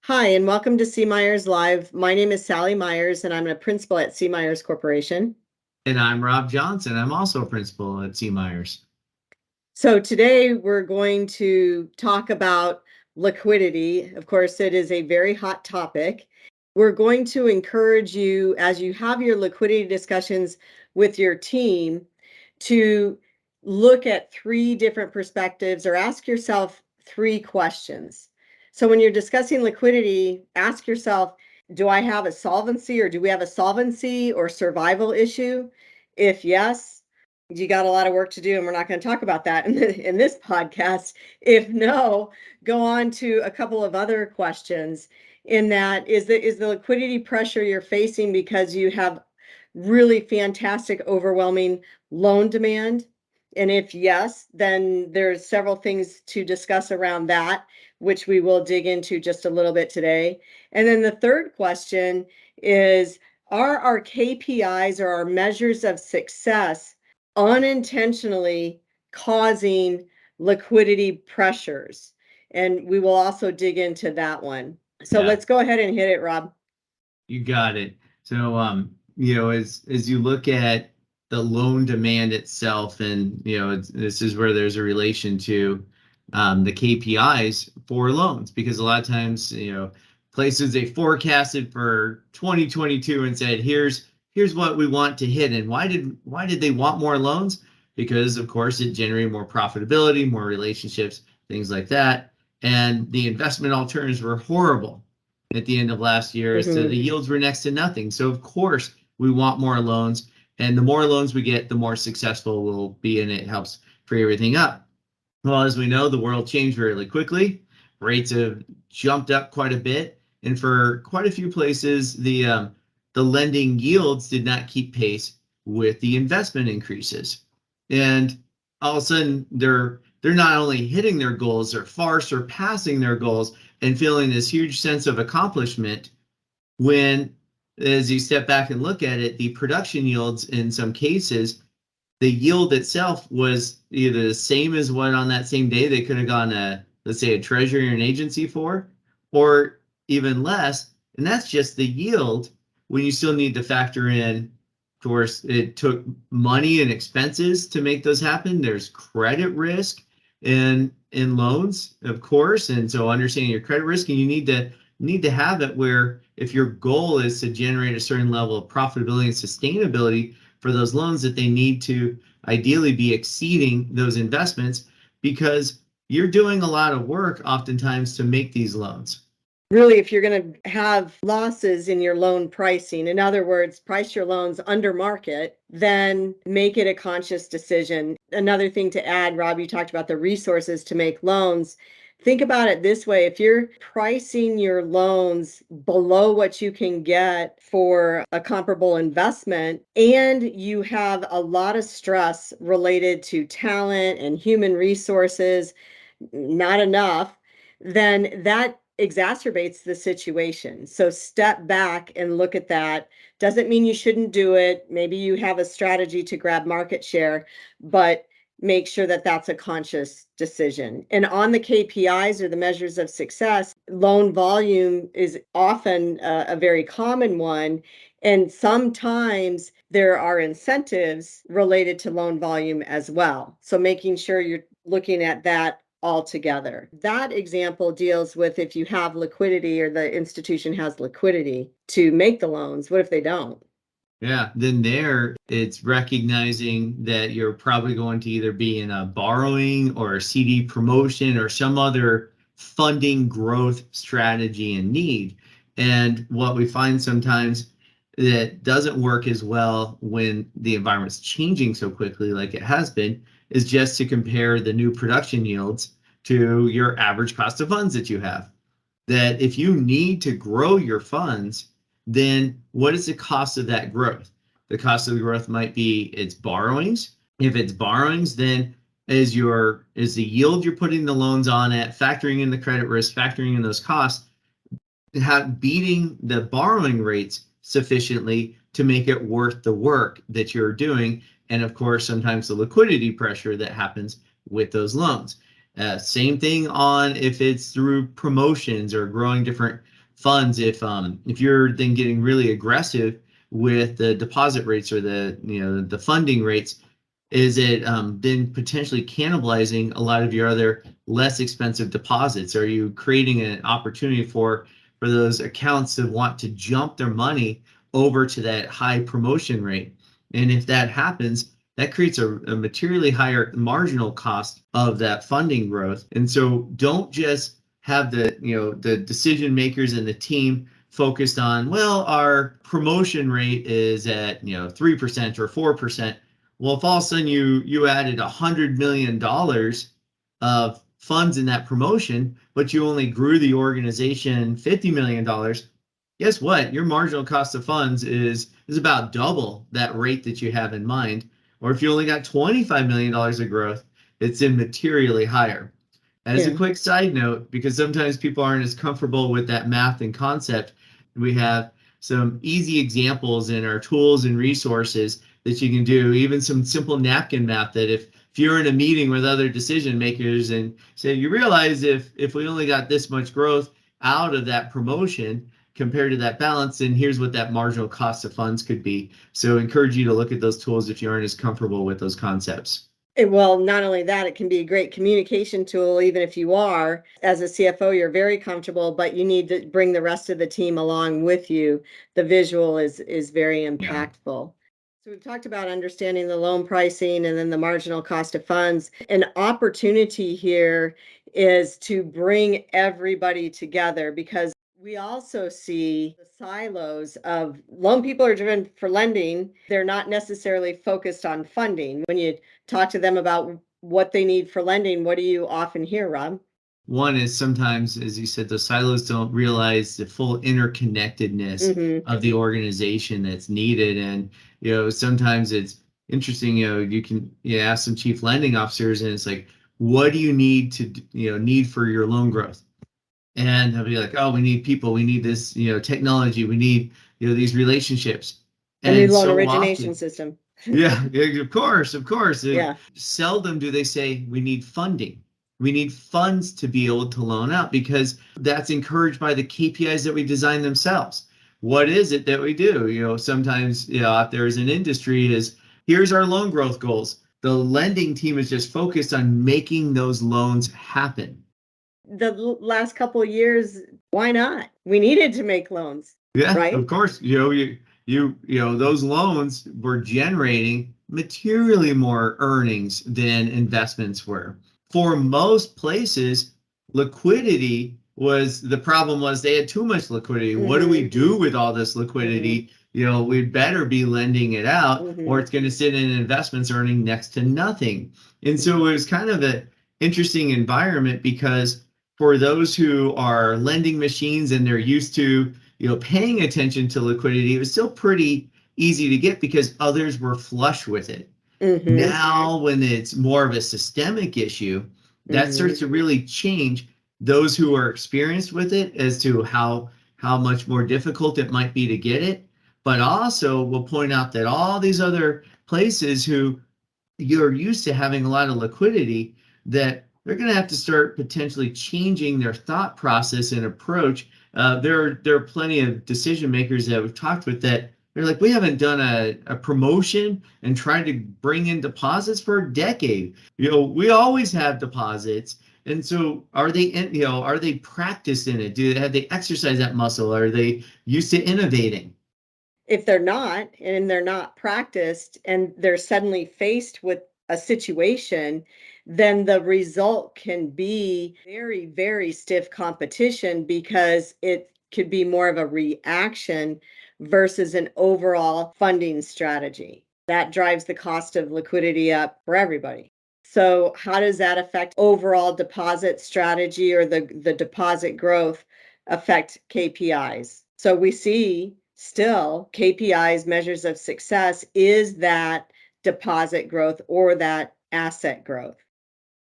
Hi, and welcome to C. Myers Live. My name is Sally Myers, and I'm a principal at C. Myers Corporation. And I'm Rob Johnson. I'm also a principal at C. Myers. So today we're going to talk about liquidity. Of course, it is a very hot topic. We're going to encourage you, as you have your liquidity discussions with your team, to look at three different perspectives or ask yourself three questions. So when you're discussing liquidity, ask yourself, do I have a solvency, or do we have a solvency or survival issue? If yes, you got a lot of work to do, and we're not going to talk about that in this podcast. If no, go on to a couple of other questions. In that, is the liquidity pressure you're facing because you have really fantastic, overwhelming loan demand? And if yes, then there's several things to discuss around that, which we will dig into just a little bit today. And then the third question is, are our KPIs or our measures of success unintentionally causing liquidity pressures? And we will also dig into that one. So let's go ahead and hit it, Rob. You got it. So, as you look at the loan demand itself, and this is where there's a relation to the KPIs for loans, because a lot of times, places they forecasted for 2022 and said, here's what we want to hit. And why did they want more loans? Because of course it generated more profitability, more relationships, things like that. And the investment alternatives were horrible at the end of last year. So the yields were next to nothing. So of course we want more loans, and the more loans we get, the more successful we'll be, and it helps free everything up. Well, as we know, the world changed really quickly. Rates have jumped up quite a bit, and for quite a few places, the lending yields did not keep pace with the investment increases. And all of a sudden, they're not only hitting their goals, they're far surpassing their goals and feeling this huge sense of accomplishment when, as you step back and look at it, the production yields in some cases, the yield itself was either the same as what on that same day they could have gone let's say a treasury or an agency for, or even less. And that's just the yield, when you still need to factor in, of course, it took money and expenses to make those happen. There's credit risk in loans, of course. And so understanding your credit risk, and you need to have it where, if your goal is to generate a certain level of profitability and sustainability for those loans, that they need to ideally be exceeding those investments, because you're doing a lot of work oftentimes to make these loans. Really, if you're going to have losses in your loan pricing, in other words, price your loans under market, then make it a conscious decision. Another thing to add, Rob, you talked about the resources to make loans. Think about it this way: if you're pricing your loans below what you can get for a comparable investment, and you have a lot of stress related to talent and human resources, not enough, then that exacerbates the situation. So step back and look at that. Doesn't mean you shouldn't do it. Maybe you have a strategy to grab market share, but make sure that that's a conscious decision. And on the KPIs, or the measures of success, loan volume is often a very common one. And sometimes there are incentives related to loan volume as well. So making sure you're looking at that altogether. That example deals with if you have liquidity, or the institution has liquidity to make the loans. What if they don't? Yeah, then there it's recognizing that you're probably going to either be in a borrowing or a CD promotion or some other funding growth strategy and need. And what we find sometimes that doesn't work as well when the environment's changing so quickly like it has been, is just to compare the new production yields to your average cost of funds that you have. That if you need to grow your funds, then what is the cost of that growth? The cost of the growth might be its borrowings. If it's borrowings, then is the yield you're putting the loans on at, factoring in the credit risk, factoring in those costs, beating the borrowing rates sufficiently to make it worth the work that you're doing. And of course, sometimes the liquidity pressure that happens with those loans. Same thing on if it's through promotions or growing different funds if you're then getting really aggressive with the deposit rates or the funding rates, is it then potentially cannibalizing a lot of your other less expensive deposits? Are you creating an opportunity for those accounts to want to jump their money over to that high promotion rate? And if that happens, that creates a materially higher marginal cost of that funding growth. And so don't just have the decision makers and the team focused on, well, our promotion rate is at 3% or 4%. Well, if all of a sudden you added $100 million of funds in that promotion, but you only grew the organization $50 million, guess what? Your marginal cost of funds is about double that rate that you have in mind. Or if you only got $25 million of growth, it's in materially higher. As a Yeah. quick side note, because sometimes people aren't as comfortable with that math and concept, we have some easy examples in our tools and resources that you can do, even some simple napkin math that if you're in a meeting with other decision makers and say, you realize if we only got this much growth out of that promotion compared to that balance, then here's what that marginal cost of funds could be. So I encourage you to look at those tools if you aren't as comfortable with those concepts. Well, not only that, it can be a great communication tool, even if you are, as a CFO, you're very comfortable, but you need to bring the rest of the team along with you. The visual is very Yeah. impactful. So we've talked about understanding the loan pricing and then the marginal cost of funds. An opportunity here is to bring everybody together, because we also see the silos of loan people are driven for lending. They're not necessarily focused on funding. When you talk to them about what they need for lending, what do you often hear, Rob? One is sometimes, as you said, the silos don't realize the full interconnectedness Mm-hmm. of the organization that's needed. And, sometimes it's interesting, you can ask some chief lending officers and it's like, what do you need need for your loan growth? And they'll be like, oh, we need people, we need this, technology, we need, these relationships. A new And loan so origination often, system. yeah, of course, of course. Yeah. Seldom do they say we need funding. We need funds to be able to loan out because that's encouraged by the KPIs that we design themselves. What is it that we do? Sometimes, out there as an industry is here's our loan growth goals. The lending team is just focused on making those loans happen. The last couple of years, why not? We needed to make loans, Yeah, of right? course. Those loans were generating materially more earnings than investments were. For most places, liquidity was the problem was they had too much liquidity. What do we Mm-hmm. do with all this Mm-hmm. liquidity? We'd better be lending it out or Mm-hmm. it's going to sit in investments earning next to nothing. And Mm-hmm. so it was kind of an interesting environment because for those who are lending machines and they're used to paying attention to liquidity, it was still pretty easy to get because others were flush with it. Mm-hmm. Now, when it's more of a systemic issue, that Mm-hmm. starts to really change those who are experienced with it as to how much more difficult it might be to get it. But also, we'll point out that all these other places who you're used to having a lot of liquidity, that they're going to have to start potentially changing their thought process and approach. There are plenty of decision makers that we've talked with that they're like, we haven't done a promotion and tried to bring in deposits for a decade. We always have deposits. And so are they practiced in it? Have they exercised that muscle? Are they used to innovating? If they're not, and they're not practiced, and they're suddenly faced with a situation, then the result can be very, very stiff competition, because it could be more of a reaction versus an overall funding strategy. That drives the cost of liquidity up for everybody. So how does that affect overall deposit strategy, or the deposit growth affect KPIs? So we see still KPIs, measures of success, is that deposit growth or that asset growth.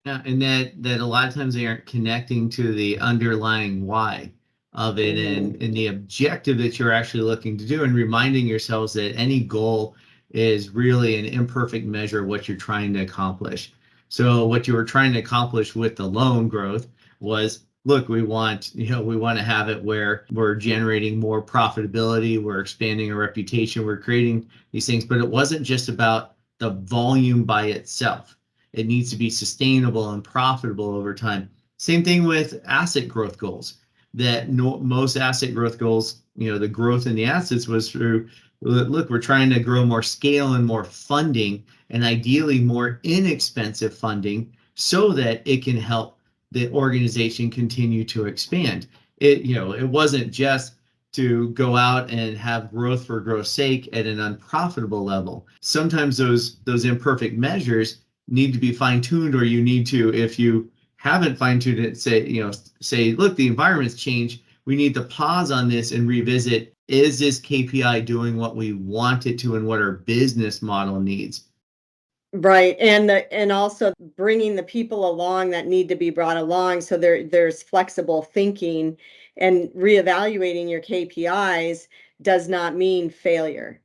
Yeah, and that a lot of times they aren't connecting to the underlying why of it Mm-hmm. and the objective that you're actually looking to do, and reminding yourselves that any goal is really an imperfect measure of what you're trying to accomplish. So what you were trying to accomplish with the loan growth was look, we want to have it where we're generating more profitability, we're expanding our reputation, we're creating these things. But it wasn't just about the volume by itself. It needs to be sustainable and profitable over time. Same thing with asset growth goals. That most asset growth goals, the growth in the assets was through, look, we're trying to grow more scale and more funding, and ideally more inexpensive funding, so that it can help the organization continue to expand. It wasn't just to go out and have growth for growth's sake at an unprofitable level. Sometimes those imperfect measures need to be fine-tuned, or you need to, if you haven't fine-tuned it, say, look, the environment's changed. We need to pause on this and revisit, is this KPI doing what we want it to and what our business model needs? Right. And also bringing the people along that need to be brought along, so there's flexible thinking, and reevaluating your KPIs does not mean failure.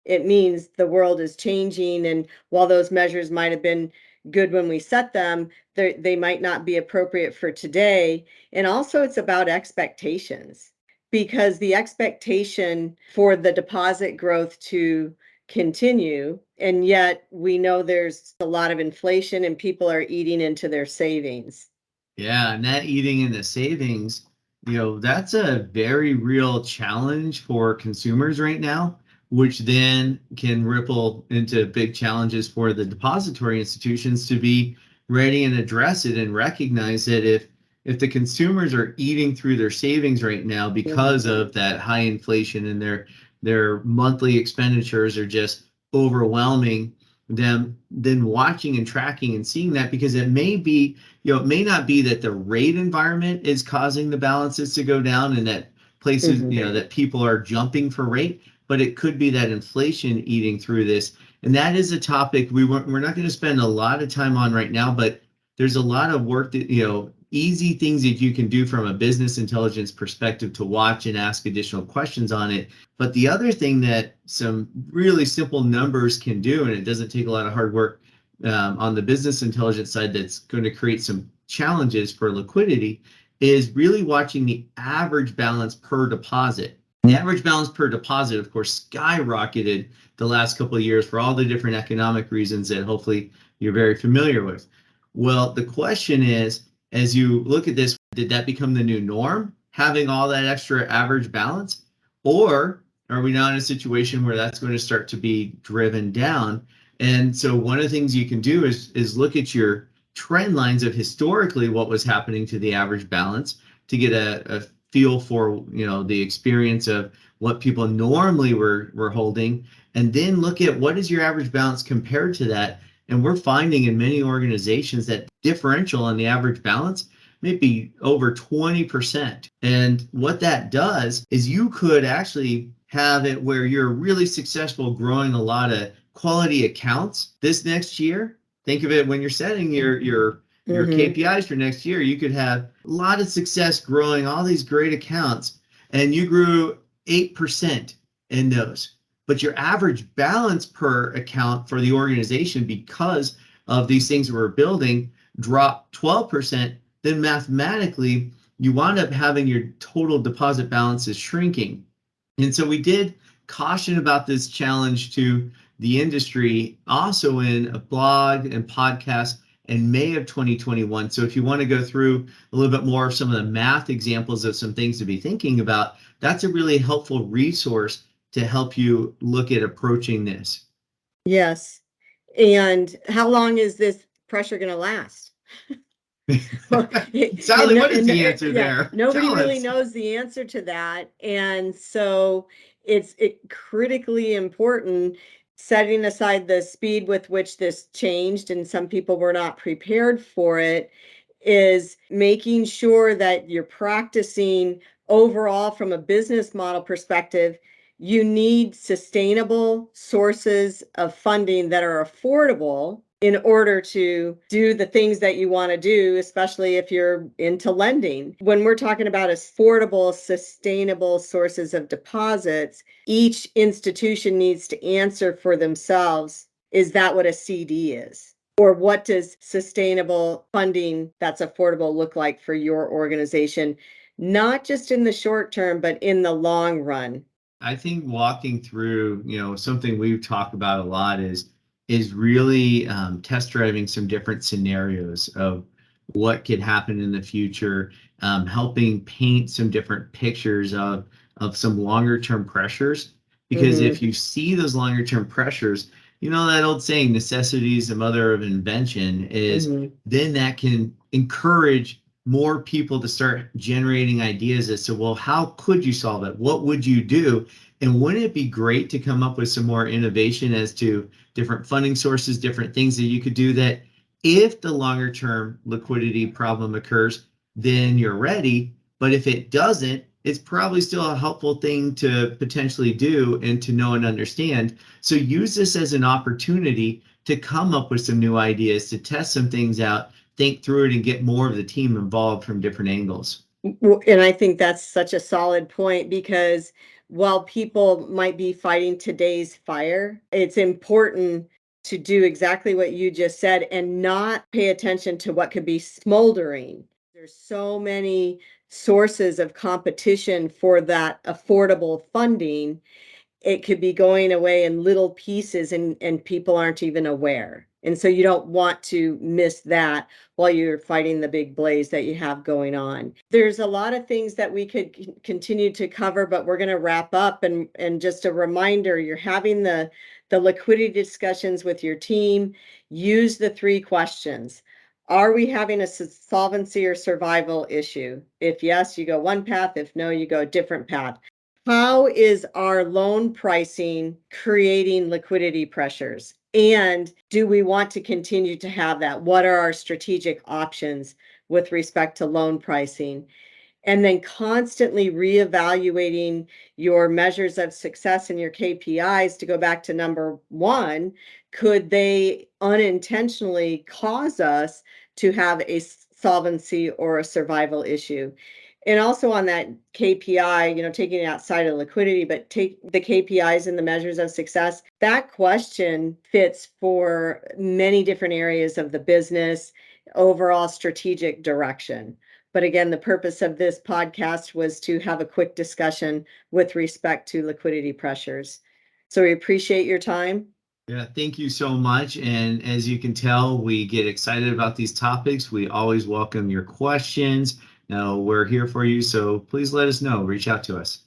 It means the world is changing, and while those measures might have been good when we set them, they might not be appropriate for today. And also, it's about expectations, because the expectation for the deposit growth to continue, and yet we know there's a lot of inflation and people are eating into their savings. Yeah, and that eating into savings, that's a very real challenge for consumers right now, which then can ripple into big challenges for the depository institutions to be ready and address it, and recognize that if the consumers are eating through their savings right now because Mhm. of that high inflation, and their monthly expenditures are just overwhelming them, then watching and tracking and seeing that, because it may not be that the rate environment is causing the balances to go down, and that places, Mhm. that people are jumping for rate, but it could be that inflation eating through this. And that is a topic we're not going to spend a lot of time on right now, but there's a lot of work that, easy things that you can do from a business intelligence perspective to watch and ask additional questions on it. But the other thing that some really simple numbers can do, and it doesn't take a lot of hard work on the business intelligence side, that's going to create some challenges for liquidity, is really watching the average balance per deposit. The average balance per deposit, of course, skyrocketed the last couple of years for all the different economic reasons that hopefully you're very familiar with. Well, the question is, as you look at this, did that become the new norm, having all that extra average balance? Or are we now in a situation where that's going to start to be driven down? And so one of the things you can do is look at your trend lines of historically what was happening to the average balance, to get a feel for, the experience of what people normally were holding, and then look at what is your average balance compared to that. And we're finding in many organizations that differential on the average balance may be over 20%. And what that does is you could actually have it where you're really successful growing a lot of quality accounts this next year. Think of it when you're setting your Mhm. KPIs for next year. You could have a lot of success growing all these great accounts, and you grew 8% in those. But your average balance per account for the organization, because of these things we're building, dropped 12%. Then mathematically, you wind up having your total deposit balances shrinking. And so we did caution about this challenge to the industry also in a blog and podcast in May of 2021. So if you want to go through a little bit more of some of the math examples of some things to be thinking about, that's a really helpful resource to help you look at approaching this. Yes. And how long is this pressure going to last? Well, and Sally, no, what is and the answer yeah, there? nobody Tell really us. knows the answer to that. And so it's critically important, setting aside the speed with which this changed, and some people were not prepared for it, is making sure that you're practicing overall from a business model perspective. You need sustainable sources of funding that are affordable in order to do the things that you want to do, especially if you're into lending. When we're talking about affordable, sustainable sources of deposits, each institution needs to answer for themselves, is that what a CD is? Or what does sustainable funding that's affordable look like for your organization, not just in the short term, but in the long run? I think walking through, something we've talked about a lot is really test driving some different scenarios of what could happen in the future, helping paint some different pictures of some longer term pressures. Because if Mhm. you see those longer term pressures, that old saying, necessity is the mother of invention, is Mhm. then that can encourage more people to start generating ideas as to, well, how could you solve it? What would you do? And wouldn't it be great to come up with some more innovation as to different funding sources, different things that you could do, that if the longer term liquidity problem occurs, then you're ready. But if it doesn't, it's probably still a helpful thing to potentially do and to know and understand. So use this as an opportunity to come up with some new ideas, to test some things out, think through it, and get more of the team involved from different angles. And I think that's such a solid point because while people might be fighting today's fire, it's important to do exactly what you just said and not pay attention to what could be smoldering. There's so many sources of competition for that affordable funding. It could be going away in little pieces and people aren't even aware. And so you don't want to miss that while you're fighting the big blaze that you have going on. There's a lot of things that we could continue to cover, but we're going to wrap up. And just a reminder, you're having the liquidity discussions with your team. Use the 3 questions. Are we having a solvency or survival issue? If yes, you go one path. If no, you go a different path. How is our loan pricing creating liquidity pressures? And do we want to continue to have that? What are our strategic options with respect to loan pricing? And then constantly reevaluating your measures of success and your KPIs to go back to number one. Could they unintentionally cause us to have a solvency or a survival issue? And also on that KPI, taking it outside of liquidity, but take the KPIs and the measures of success. That question fits for many different areas of the business, overall strategic direction. But again, the purpose of this podcast was to have a quick discussion with respect to liquidity pressures. So we appreciate your time. Yeah, thank you so much. And as you can tell, we get excited about these topics. We always welcome your questions. Now, we're here for you, so please let us know. Reach out to us.